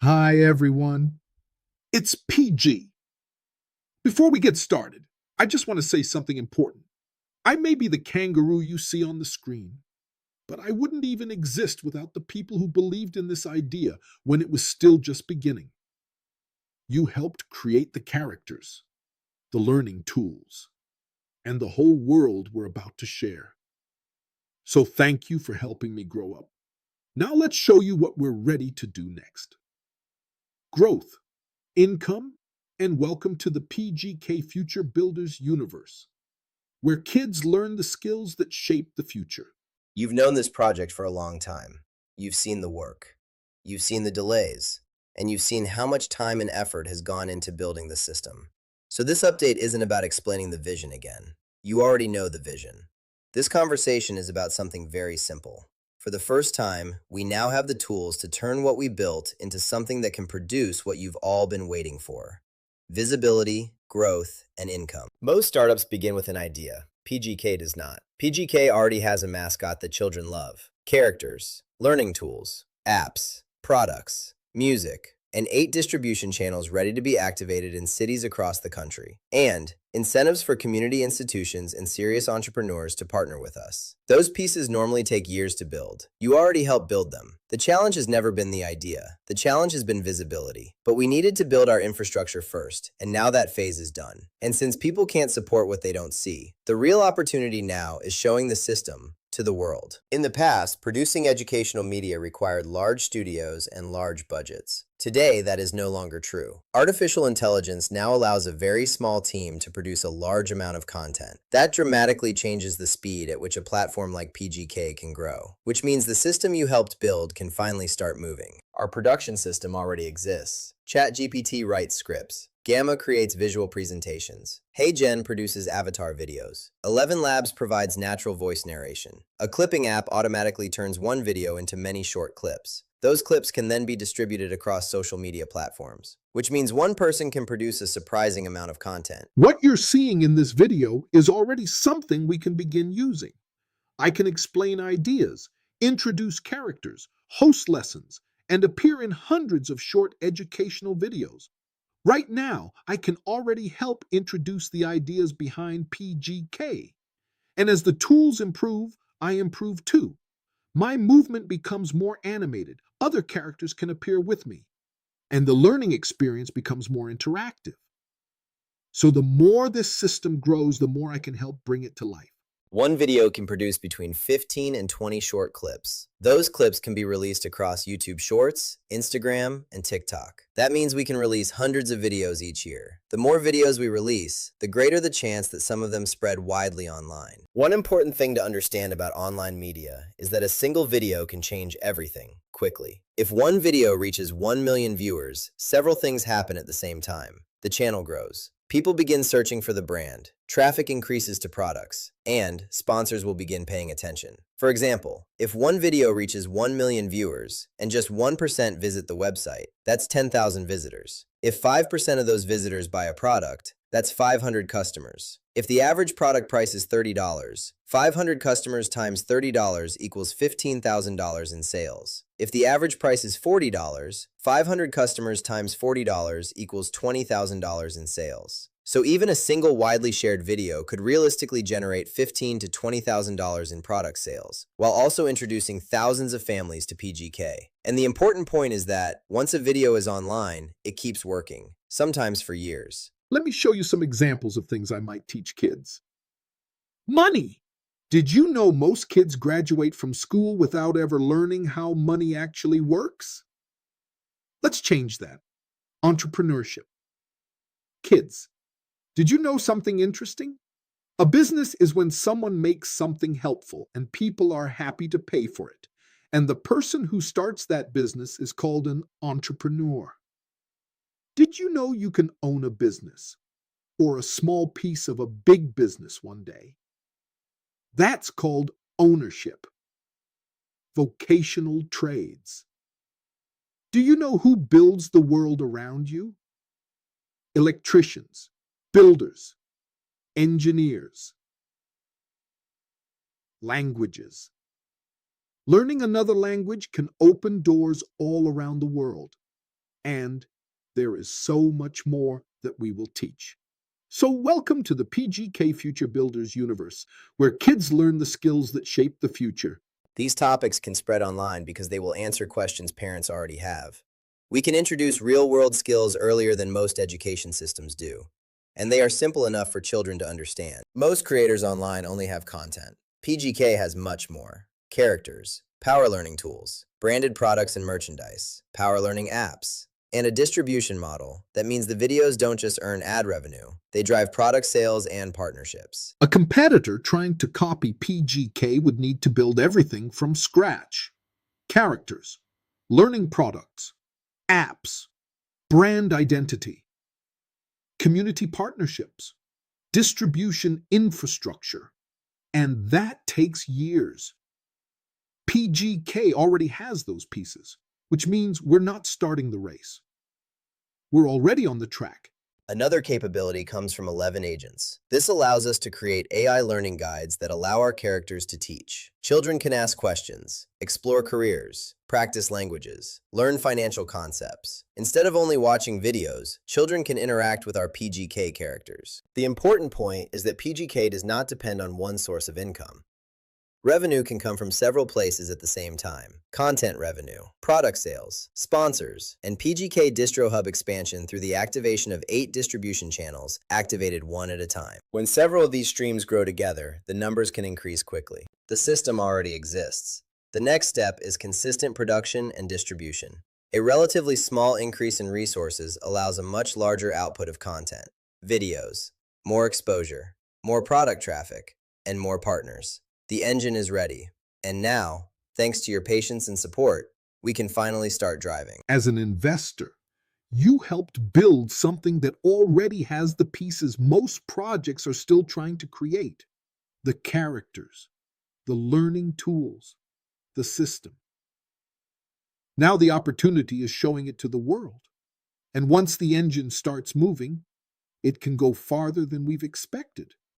Hi, everyone. It's PG. Before we get started, I just want to say something important. I may be the kangaroo you see on the screen, but I wouldn't even exist without the people who believed in this idea when it was still just beginning. You helped create the characters, the learning tools, and the whole world we're about to share. So thank you for helping me grow up. Now let's show you what we're ready to do next. Growth, income, and welcome to the PGK Future Builders universe, where kids learn the skills that shape the future. You've known this project for a long time. You've seen the work. You've seen the delays. And you've seen how much time and effort has gone into building the system. So this update isn't about explaining the vision again. You already know the vision. This conversation is about something very simple. For the first time, we now have the tools to turn what we built into something that can produce what you've all been waiting for: visibility, growth, and income. Most startups begin with an idea. PGK does not. PGK already has a mascot that children love: characters, learning tools, apps, products, music, and 8 distribution channels ready to be activated in cities across the country, and incentives for community institutions and serious entrepreneurs to partner with us. Those pieces normally take years to build. You already helped build them. The challenge has never been the idea. The challenge has been visibility. But we needed to build our infrastructure first, and now that phase is done. And since people can't support what they don't see, the real opportunity now is showing the system to the world. In the past, producing educational media required large studios and large budgets. Today, that is no longer true. Artificial intelligence now allows a very small team to produce a large amount of content. That dramatically changes the speed at which a platform like PGK can grow, which means the system you helped build can finally start moving. Our production system already exists. ChatGPT writes scripts. Gamma creates visual presentations. HeyGen produces avatar videos. ElevenLabs provides natural voice narration. A clipping app automatically turns one video into many short clips. Those clips can then be distributed across social media platforms, which means one person can produce a surprising amount of content. What you're seeing in this video is already something we can begin using. I can explain ideas, introduce characters, host lessons, and appear in hundreds of short educational videos. Right now, I can already help introduce the ideas behind PGK. And as the tools improve, I improve too. My movement becomes more animated. Other characters can appear with me. And the learning experience becomes more interactive. So the more this system grows, the more I can help bring it to life. One video can produce between 15 and 20 short clips. Those clips can be released across YouTube Shorts, Instagram, and TikTok. That means we can release hundreds of videos each year. The more videos we release, the greater the chance that some of them spread widely online. One important thing to understand about online media is that a single video can change everything quickly. If one video reaches 1 million viewers, several things happen at the same time. The channel grows. People begin searching for the brand, traffic increases to products, and sponsors will begin paying attention. For example, if one video reaches 1 million viewers and just 1% visit the website, that's 10,000 visitors. If 5% of those visitors buy a product, that's 500 customers. If the average product price is $30, 500 customers times $30 equals $15,000 in sales. If the average price is $40, 500 customers times $40 equals $20,000 in sales. So even a single widely shared video could realistically generate $15,000 to $20,000 in product sales, while also introducing thousands of families to PGK. And the important point is that once a video is online, it keeps working, sometimes for years. Let me show you some examples of things I might teach kids. Money. Did you know most kids graduate from school without ever learning how money actually works? Let's change that. Entrepreneurship. Kids, did you know something interesting? A business is when someone makes something helpful and people are happy to pay for it. And the person who starts that business is called an entrepreneur. Did you know you can own a business or a small piece of a big business one day? That's called ownership. Vocational trades. Do you know who builds the world around you? Electricians, builders, engineers. Languages. Learning another language can open doors all around the world. And there is so much more that we will teach. So, welcome to the PGK Future Builders universe, where kids learn the skills that shape the future. These topics can spread online because they will answer questions parents already have. We can introduce real-world skills earlier than most education systems do, and they are simple enough for children to understand. Most creators online only have content. PGK has much more. Characters, power learning tools, branded products and merchandise, power learning apps, and a distribution model. That means the videos don't just earn ad revenue, they drive product sales and partnerships. A competitor trying to copy PGK would need to build everything from scratch: characters, learning products, apps, brand identity, community partnerships, distribution infrastructure, and that takes years. PGK already has those pieces, which means we're not starting the race. We're already on the track. Another capability comes from 11 agents. This allows us to create AI learning guides that allow our characters to teach. Children can ask questions, explore careers, practice languages, learn financial concepts. Instead of only watching videos, children can interact with our PGK characters. The important point is that PGK does not depend on one source of income. Revenue can come from several places at the same time: content revenue, product sales, sponsors, and PGK Distro Hub expansion through the activation of 8 distribution channels, activated one at a time. When several of these streams grow together, the numbers can increase quickly. The system already exists. The next step is consistent production and distribution. A relatively small increase in resources allows a much larger output of content, videos, more exposure, more product traffic, and more partners. The engine is ready, and now, thanks to your patience and support, we can finally start driving. As an investor, you helped build something that already has the pieces most projects are still trying to create: the characters, the learning tools, the system. Now the opportunity is showing it to the world. And once the engine starts moving, it can go farther than we've expected.